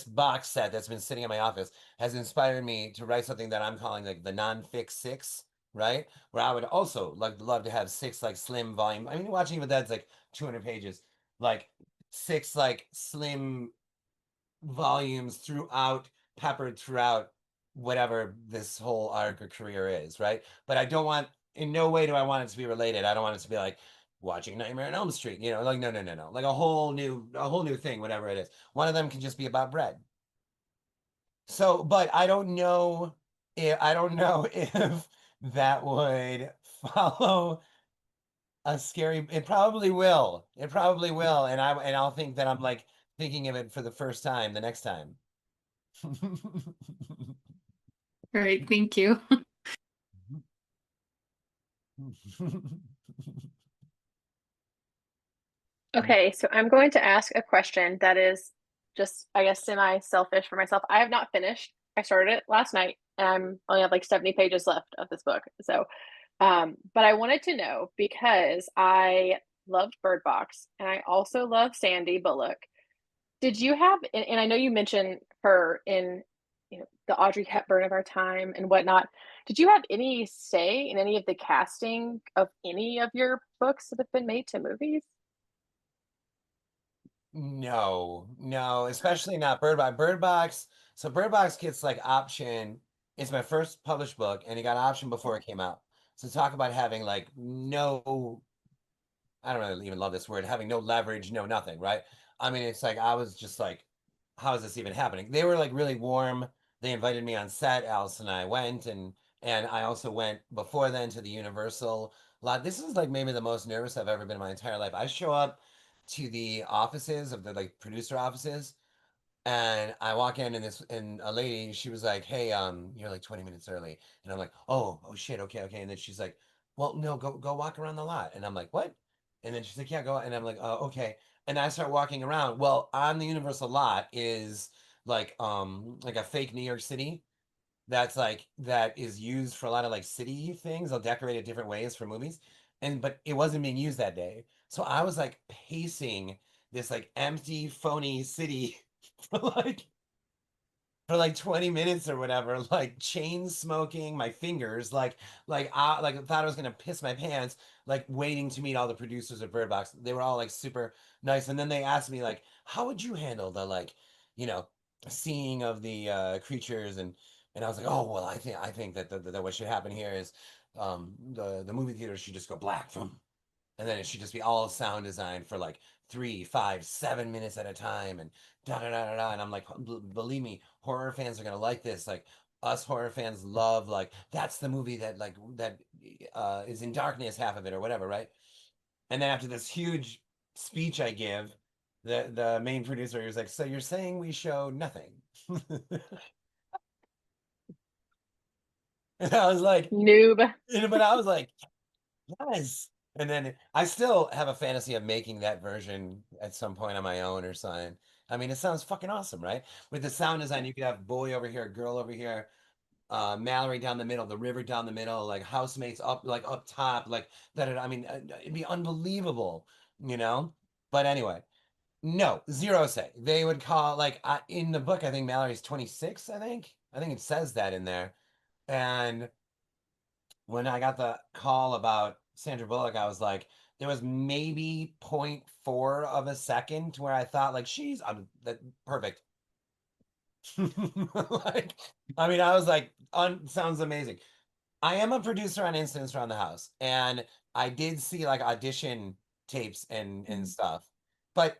box set that's been sitting in my office has inspired me to write something that I'm calling like the non-fic six, right? Where I would also like love to have 6 like slim volume. I mean, watching Evil Dead's like 200 pages, like 6 like slim volumes throughout, peppered throughout whatever this whole arc or career is, right? But I don't want, in no way do I want it to be related. I don't want it to be like watching Nightmare on Elm Street, you know, like no, no, no, no, like a whole new thing, whatever it is. One of them can just be about bread. So, but I don't know if that would follow a scary. It probably will. It probably will, and I'll think that I'm like thinking of it for the first time the next time. All right, thank you. Okay, so I'm going to ask a question that is just, I guess, semi-selfish for myself. I have not finished. I started it last night, and I'm only have like 70 pages left of this book. So, but I wanted to know because I loved Bird Box and I also love Sandy Bullock. Did you have, and I know you mentioned her in, the Audrey Hepburn of our time and whatnot. Did you have any say in any of the casting of any of your books that have been made to movies? No, no, especially not Bird Box. Bird Box. So Bird Box gets like option. It's my first published book, and it got option before it came out. So talk about having like no, I don't really even love this word, having no leverage, no nothing, right? I mean, it's like I was just like, how is this even happening? They were like really warm. They invited me on set. Alice and I went, and I also went before then to the Universal lot. This is like maybe the most nervous I've ever been in my entire life. I show up to the offices of the like producer offices, and I walk in, and a lady, she was like, "Hey, you're like 20 minutes early." And I'm like, "Oh shit, okay, okay." And then she's like, "Well, no, go walk around the lot." And I'm like, "What?" And then she's like, "Yeah, go." And I'm like, "Oh, okay." And I start walking around. Well, on the Universal lot is like a fake New York City that is used for a lot of like city things. They'll decorate it different ways for movies. But it wasn't being used that day. So I was like pacing this like empty, phony city for like 20 minutes or whatever, like chain smoking my fingers, like I thought I was gonna piss my pants, like waiting to meet all the producers of Bird Box. They were all like super nice. And then they asked me like, how would you handle the like, you know, seeing of the creatures, and I was like, oh well, I think that what should happen here is the movie theater should just go black from, and then it should just be all sound design for like 3, 5, 7 minutes at a time, and da da da da da. And I'm like, believe me, horror fans are gonna like this. Like us horror fans love like that's the movie that is in darkness, half of it or whatever, right? And then after this huge speech I give, the main producer was like, so you're saying we show nothing? And I was like, Noob. but I was like, yes. And then I still have a fantasy of making that version at some point on my own or something. I mean, it sounds fucking awesome, right? With the sound design, you could have boy over here, girl over here, Mallory down the middle, the river down the middle, like housemates up, like up top, like that. I mean, it'd be unbelievable, you know. But anyway, no, zero say. They would call like in the book. I think Mallory's 26. I think it says that in there. And when I got the call about Sandra Bullock, I was like, there was maybe 0.4 of a second to where I thought like that perfect. Like, I mean, I was like, sounds amazing. I am a producer on Incidents Around the House, and I did see like audition tapes and stuff, but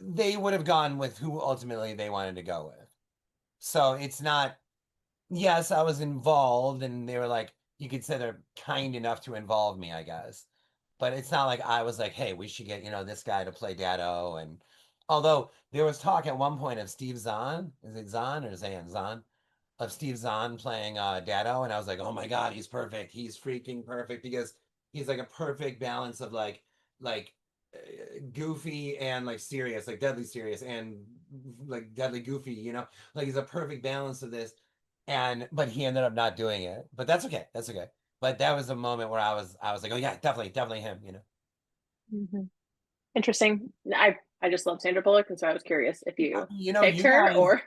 they would have gone with who ultimately they wanted to go with. So it's not. Yes, I was involved, and they were like, you could say they're kind enough to involve me, I guess. But it's not like I was like, hey, we should get, this guy to play Dado. And although there was talk at one point of Steve Zahn, is it Zahn or Zan? Zahn? Of Steve Zahn playing Dado, and I was like, oh my God, he's perfect. He's freaking perfect because he's like a perfect balance of like goofy and like serious, like deadly serious and like deadly goofy, like he's a perfect balance of this. And but he ended up not doing it. But that's okay. That's okay. But that was a moment where I was like, oh yeah, definitely him. Mm-hmm. Interesting. I just love Sandra Bullock, and so I was curious if you picked You her guys, or.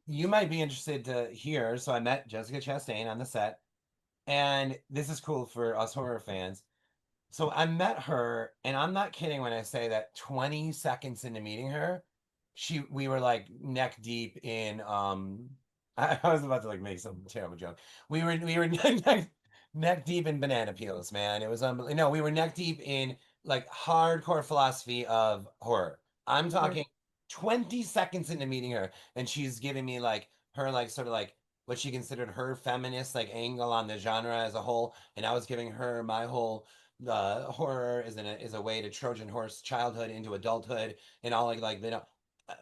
you might be interested to hear. So I met Jessica Chastain on the set, and this is cool for us horror fans. So I met her, and I'm not kidding when I say that 20 seconds into meeting her, we were like neck deep in I was about to like make some terrible joke. We were neck deep in banana peels, man. It was unbelievable. No, we were neck deep in like hardcore philosophy of horror. I'm talking 20 seconds into meeting her, and she's giving me like her like sort of like what she considered her feminist like angle on the genre as a whole, and I was giving her my whole horror is a way to Trojan horse childhood into adulthood and all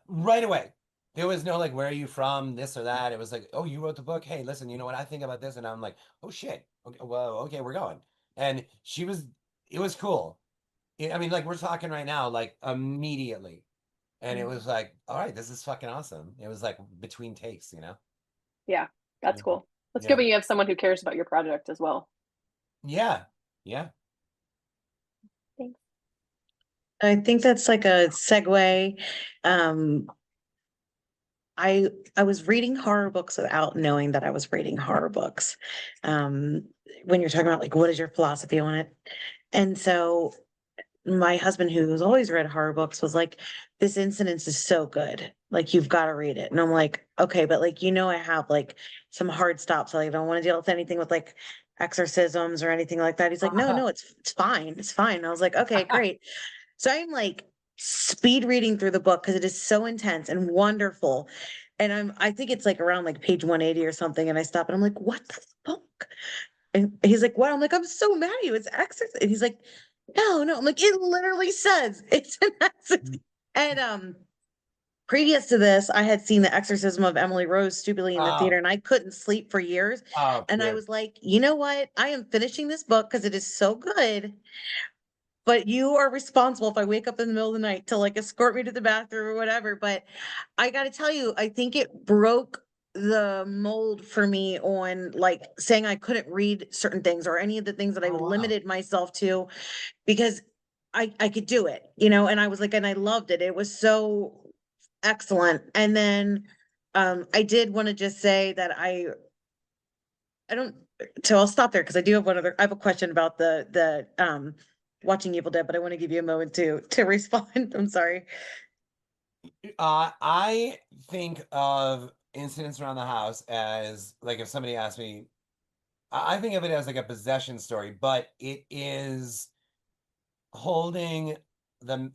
right away. There was no like, where are you from, this or that. It was like, oh, you wrote the book. Hey, listen, you know what I think about this, and I'm like, oh shit. Okay, well, okay, we're going. And it was cool. I mean, like we're talking right now, like immediately, and it was like, all right, this is fucking awesome. It was like between takes. Yeah, that's Yeah, cool. That's good yeah, when you have someone who cares about your project as well. yeah, yeah. Thanks. I think that's like a segue. Um, I was reading horror books without knowing that I was reading horror books. Um, when you're talking about like what is your philosophy on it? And so my husband, who's always read horror books, was like, this incident is so good. Like you've got to read it. And I'm like, okay, but like I have like some hard stops. Like I don't want to deal with anything with like exorcisms or anything like that. He's like, no, it's fine. It's fine. And I was like, okay, great. So I'm like speed reading through the book because it is so intense and wonderful. And I think it's like around like page 180 or something. And I stop and I'm like, what the fuck? And he's like, what? I'm like, I'm so mad at you. It's exorcism. And he's like, no. I'm like, it literally says it's an exorcism. And previous to this, I had seen the exorcism of Emily Rose stupidly in the theater, Oh, and I couldn't sleep for years. oh, And I dude. was like, you know what? I am finishing this book because it is so good. But you are responsible if I wake up in the middle of the night to like escort me to the bathroom or whatever. But I got to tell you, I think it broke the mold for me on like saying I couldn't read certain things or any of the things that I Oh, wow. limited myself to because I could do it, and I was like, and I loved it. It was so excellent. And then I did want to just say that I don't so I'll stop there because I have a question about the watching Evil Dead, but I want to give you a moment to respond. I'm sorry. I think of Incidents Around the House as like if somebody asked me, I think of it as like a possession story, but it is holding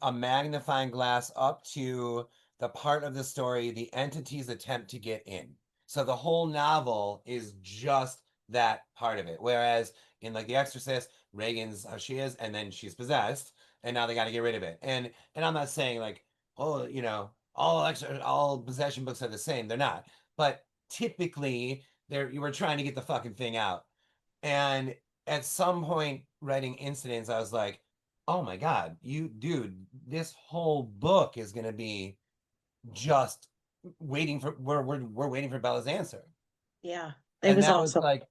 a magnifying glass up to the part of the story the entities attempt to get in. So the whole novel is just that part of it. Whereas in like The Exorcist, Reagan's how she is, and then she's possessed, and now they got to get rid of it. And I'm not saying like, oh, all possession books are the same. They're not. But typically, you were trying to get the fucking thing out. And at some point, writing Incidents, I was like, oh my God, dude, this whole book is gonna be just waiting for we're waiting for Bella's answer. Yeah, it And was that was awesome. like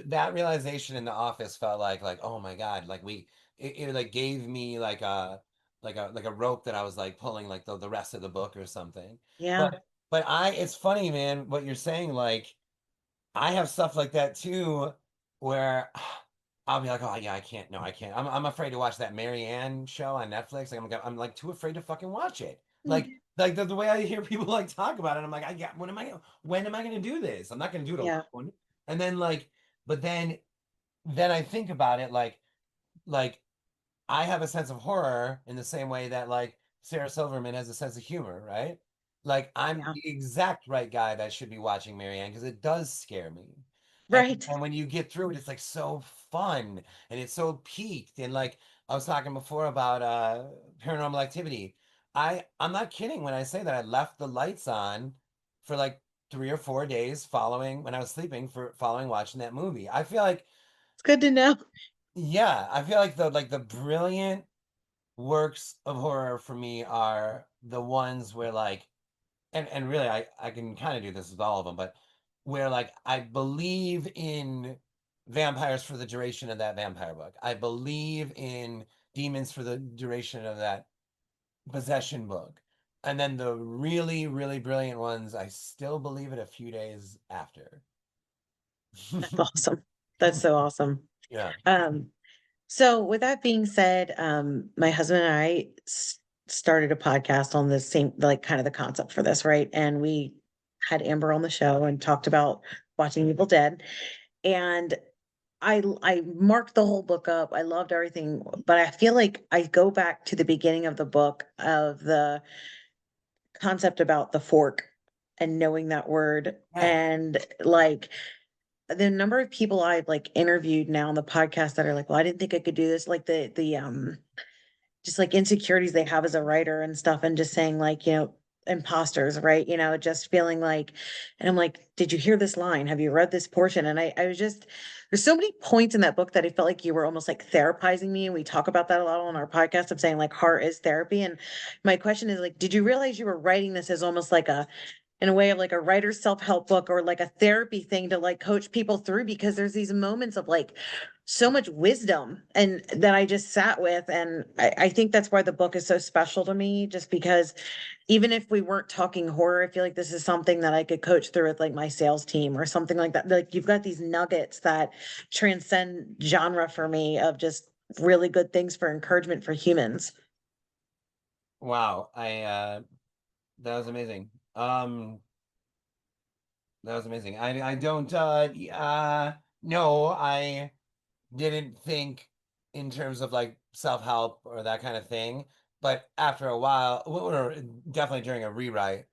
that realization in the office felt like oh my God, like it like gave me like a rope that I was like pulling like the rest of the book or something. Yeah, But it's funny, man, what you're saying. Like I have stuff like that too, where I'll be like, oh yeah, I can't. No, I can't. I'm afraid to watch that Marianne show on Netflix. Like I'm like too afraid to fucking watch it. Like the way I hear people like talk about it, I'm like, when am I gonna do this? I'm not gonna do it yeah, alone. And then like, but then I think about it like I have a sense of horror in the same way that like Sarah Silverman has a sense of humor, right? Like I'm yeah. the exact right guy that should be watching Marianne because it does scare me. And Right. and when you get through it, it's like so fun and it's so peaked. And like I was talking before about paranormal activity. I'm not kidding when I say that I left the lights on for like 3 or 4 days following when I was sleeping for following watching that movie. I feel like It's good to know. yeah, I feel like the brilliant works of horror for me are the ones where like and really I can kind of do this with all of them, but where like I believe in vampires for the duration of that vampire book. I believe in demons for the duration of that possession book. And then the really, really brilliant ones, I still believe it a few days after. That's awesome. That's so awesome. Yeah. Um, so with that being said, my husband and I started a podcast on the same, like kind of the concept for this, right? And we had Amber on the show and talked about watching Evil Dead. And I marked the whole book up. I loved everything, but I feel like I go back to the beginning of the book of the concept about the fork and knowing that word. Yeah. And like the number of people I've like interviewed now on the podcast that are like, well, I didn't think I could do this, like the just like insecurities they have as a writer and stuff, and just saying like, imposters, right? Just feeling like, and I'm like, did you hear this line? Have you read this portion? And I was just, there's so many points in that book that I felt like you were almost like therapizing me. And we talk about that a lot on our podcast of saying like heart is therapy. And my question is like, did you realize you were writing this as almost like in a way of like a writer's self-help book or like a therapy thing to like coach people through, because there's these moments of like so much wisdom and that I just sat with. And I think that's why the book is so special to me, just because even if we weren't talking horror, I feel like this is something that I could coach through with like my sales team or something like that. Like you've got these nuggets that transcend genre for me of just really good things for encouragement for humans. Wow. I that was amazing. That was amazing. I don't no, I didn't think in terms of like self-help or that kind of thing. But after a while, or definitely during a rewrite,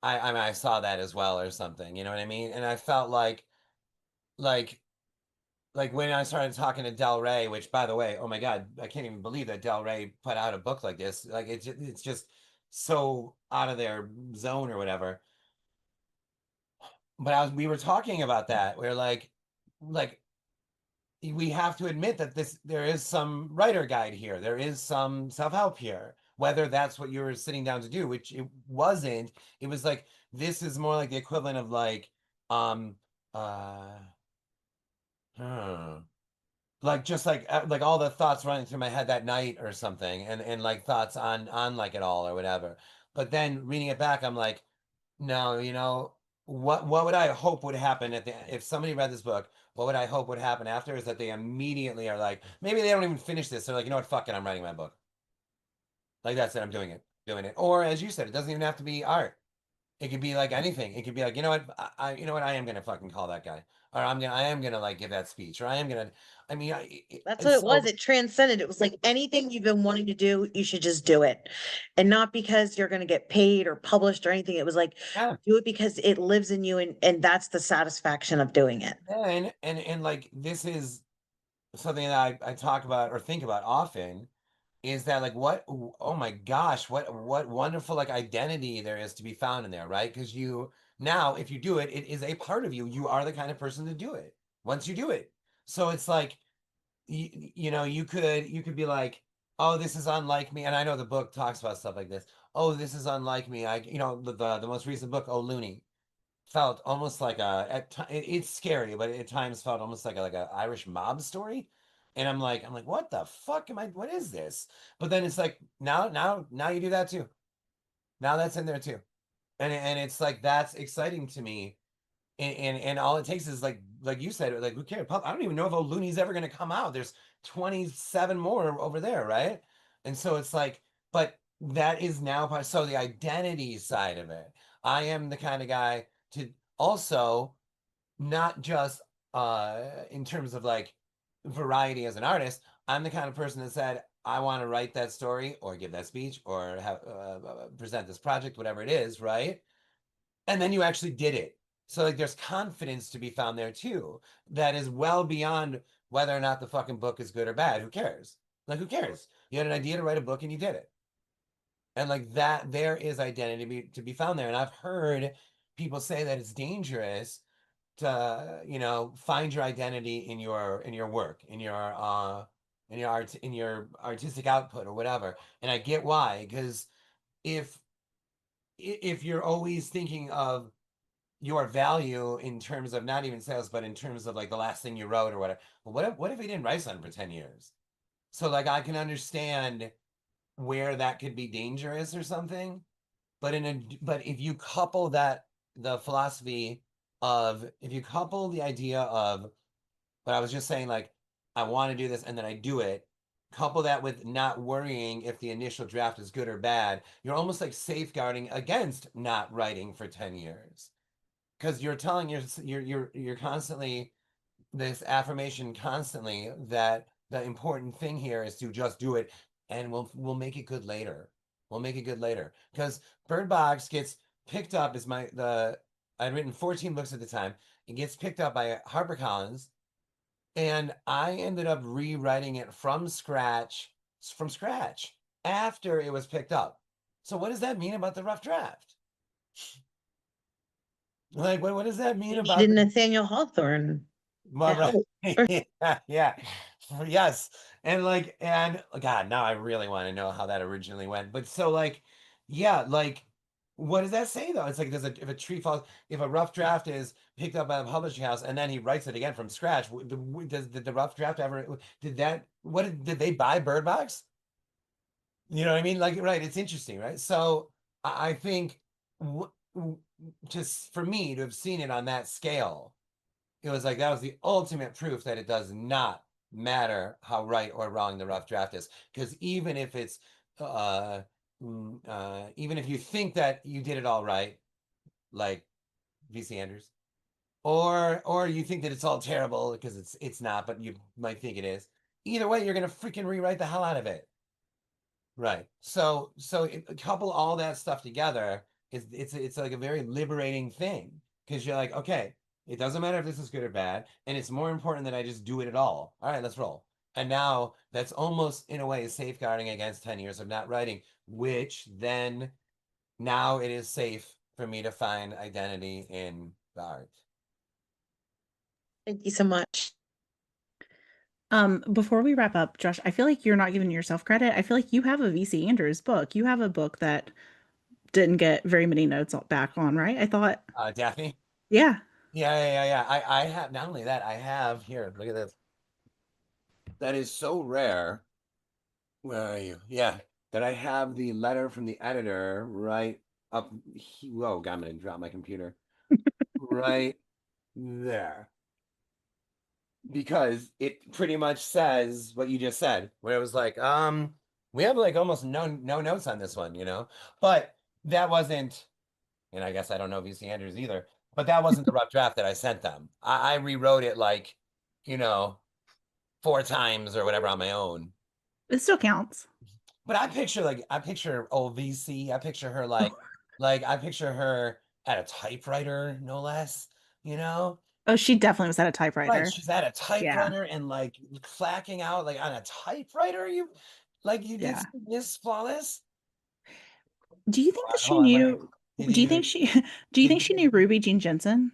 I mean I saw that as well or something, you know what I mean? And I felt like like when I started talking to Del Rey, which by the way, oh my God, I can't even believe that Del Rey put out a book like this. Like it's just so out of their zone or whatever. But we were talking about that. We're like we have to admit that there is some writer guide here. There is some self-help here. Whether that's what you were sitting down to do, which it wasn't. It was like this is more like the equivalent of like um uh hmm, like just like all the thoughts running through my head that night or something and like thoughts on like it all or whatever. But then reading it back, I'm like, no, what would I hope would happen if somebody read this book, what would I hope would happen after is that they immediately are like, maybe they don't even finish this. They're like, you know what, fuck it, I'm writing my book. Like that's it, I'm doing it. Or as you said, it doesn't even have to be art. It could be like anything. It could be like, you know what, you know what, I am gonna fucking call that guy, or I am gonna like give that speech, or I am gonna. I mean, That's what it's it was. so It transcended. It was like anything you've been wanting to do, you should just do it. And not because you're going to get paid or published or anything. It was like, yeah, do it because it lives in you, and that's the satisfaction of doing it. yeah, and like this is something that I talk about or think about often is that like what oh my gosh what wonderful like identity there is to be found in there, right? Because you now if you do it, it is a part of you. You are the kind of person to do it once you do it. So it's like you know, you could be like, oh, this is unlike me. And I know the book talks about stuff like this. Oh, this is unlike me. You know, the most recent book, Oh Looney, felt almost like it's scary, but at times felt almost like a Irish mob story. And I'm like, what the fuck am I? What is this? But then it's like now you do that too. Now that's in there too, and it's like that's exciting to me. And all it takes is like you said, like who cares? I don't even know if Old Looney's ever going to come out. There's 27 more over there, right? And so it's like, but that is now part. So the identity side of it, I am the kind of guy to also not just in terms of like variety as an artist. I'm the kind of person that said I want to write that story or give that speech or have present this project, whatever it is, right? And then you actually did it. So like there's confidence to be found there too. That is well beyond whether or not the fucking book is good or bad. Who cares? Like who cares? You had an idea to write a book and you did it. And like that, there is identity to be found there. And I've heard people say that it's dangerous to, you know, find your identity in your work, in your art, in your artistic output or whatever. And I get why, because if if you're always thinking of your value in terms of not even sales, but in terms of like the last thing you wrote or whatever. Well, what if he didn't write something for 10 years? So like I can understand where that could be dangerous or something. But if you couple that the philosophy of if you couple the idea of what I was just saying, like I want to do this and then I do it, couple that with not worrying if the initial draft is good or bad, you're almost like safeguarding against not writing for 10 years because you're telling you're constantly this affirmation constantly that the important thing here is to just do it and we'll make it good later. We'll make it good later because Bird Box gets picked up as my the I'd written 14 books at the time. It gets picked up by HarperCollins and I ended up rewriting it from scratch after it was picked up. So what does that mean about the rough draft? Like what does that mean You about needed the Nathaniel Hawthorne to well, right. help. Yeah, yeah. Yes. And like, and God, now I really want to know how that originally went. But so like, yeah, like, what does that say though? It's like there's a if a tree falls, if a rough draft is picked up by a publishing house and then he writes it again from scratch, did the rough draft ever did that did they buy Bird Box? You know what I mean? Like, right, it's interesting, right? So I think just for me to have seen it on that scale it was like that was the ultimate proof that it does not matter how right or wrong the rough draft is. Because even if it's even if you think that you did it all right, like VC Andrews, or you think that it's all terrible because it's not, but you might think it is. Either way, you're gonna freaking rewrite the hell out of it. Right. Couple all that stuff together is it's like a very liberating thing because you're like, okay, it doesn't matter if this is good or bad, and it's more important that I just do it at all. All right, let's roll. And now that's almost in a way safeguarding against 10 years of not writing, which then now it is safe for me to find identity in the art. Thank you so much. Before we wrap up, Josh, I feel like you're not giving yourself credit. I feel like you have a VC Andrews book. You have a book that didn't get very many notes back on, right? I thought, Daphne? yeah. Yeah. I have not only that, I have here, look at this. That is so rare. Where are you? Yeah, that I have the letter from the editor right up. Whoa, God, I'm gonna drop my computer right there because it pretty much says what you just said. Where it was like, we have like almost no notes on this one, you know. But that wasn't, and I guess I don't know VC Andrews either. But that wasn't the rough draft that I sent them. I rewrote it like, you know, 4 times or whatever on my own. It still counts. But I picture old VC. I picture her Oh, like I picture her at a typewriter, no less, you know? oh, she definitely was at a Right. typewriter. She's at a Yeah. typewriter and like clacking out like on a typewriter. You did Yeah. this flawless. Do you think that she Hold on, knew, did do you you think she, do you did think she knew Ruby Jean Jensen?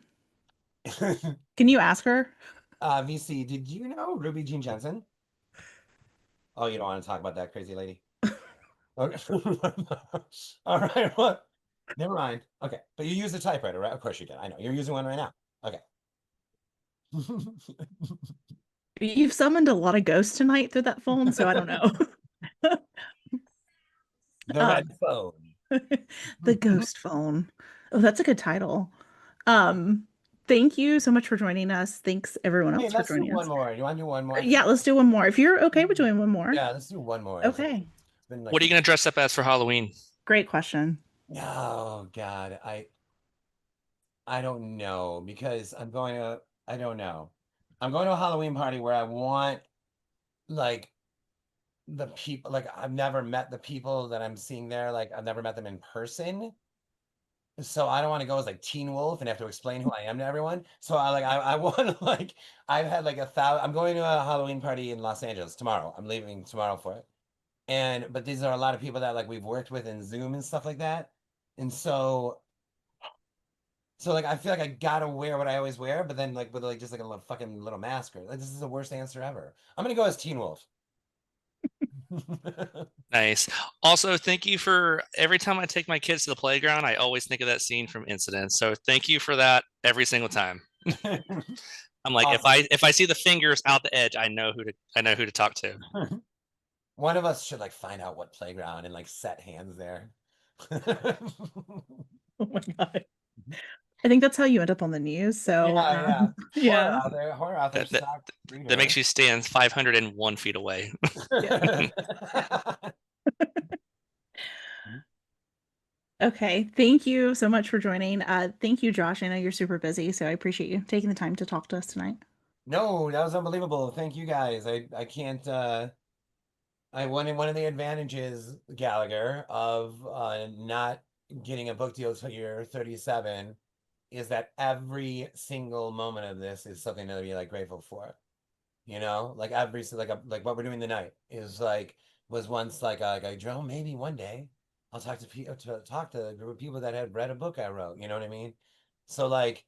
you Can you ask her? VC, did you know Ruby Jean Jensen? Oh, you don't want to talk about that crazy lady? Okay. All right. What? Never mind. Okay. But you use a typewriter, right? Of course you did. I know. You're using one right now. Okay. You've summoned a lot of ghosts tonight through that phone, so I don't know. The red phone. The ghost phone. Oh, that's a good title. Um, Thank you so much for joining us. Thanks everyone Hey, else for let's do joining one us. more. You want to do one more? Yeah, let's do one more. If you're okay with doing one more. Yeah, let's do one more. Okay. It's been like What are you going to dress up as for Halloween? Great question. Oh God, I don't know because I don't know. I'm going to a Halloween party where I want like the people, like I've never met the people that I'm seeing there, like I've never met them in person. So I don't want to go as like Teen Wolf and have to explain who I am to everyone. So I want to like I've had like 1,000. I'm going to a Halloween party in Los Angeles tomorrow. I'm leaving tomorrow for it. But these are a lot of people that like we've worked with in Zoom and stuff like that. And so like I feel like I gotta wear what I always wear, but then like with like just like a little fucking little mask or like this is the worst answer ever. I'm gonna go as Teen Wolf. Nice. Also, thank you for every time I take my kids to the playground, I always think of that scene from Incident. So thank you for that every single time. I'm like, Awesome. if I see the fingers out the edge, I know who to talk to. One of us should like find out what playground and like set hands there. Oh my God. I think that's how you end up on the news. So Yeah. yeah. Horror out there. That makes you stand 501 feet away. Okay. Thank you so much for joining. Thank you, Josh. I know you're super busy, so I appreciate you taking the time to talk to us tonight. No, that was unbelievable. Thank you guys. I can't one of the advantages, Gallagher, of not getting a book deal till you're 37 is that every single moment of this is something to be like grateful for. You know, like like what we're doing tonight is like was once like a Joe, maybe one day I'll talk to people to talk to a group of people that had read a book I wrote. You know what I mean? So like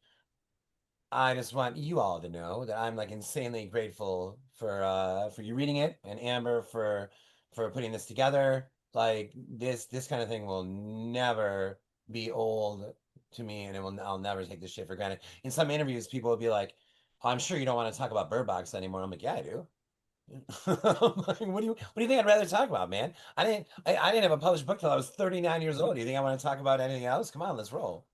I just want you all to know that I'm like insanely grateful for you reading it and Amber for putting this together. Like this kind of thing will never be old to me, and I'll never take this shit for granted. In some interviews, people will be like, "Oh, I'm sure you don't want to talk about Bird Box anymore." I'm like, "Yeah, I do." I'm like, what do you think I'd rather talk about, man? I didn't have a published book till I was 39 years old. Do you think I want to talk about anything else? Come on, let's roll.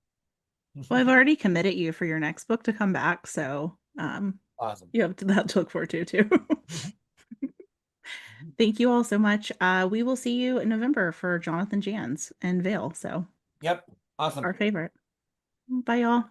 Well, I've already committed you for your next book to come back, so Awesome. you have that to look forward to too. Thank you all so much. We will see you in November for Jonathan Jan's and Vale. So Yep. Awesome. our favorite. Bye, y'all.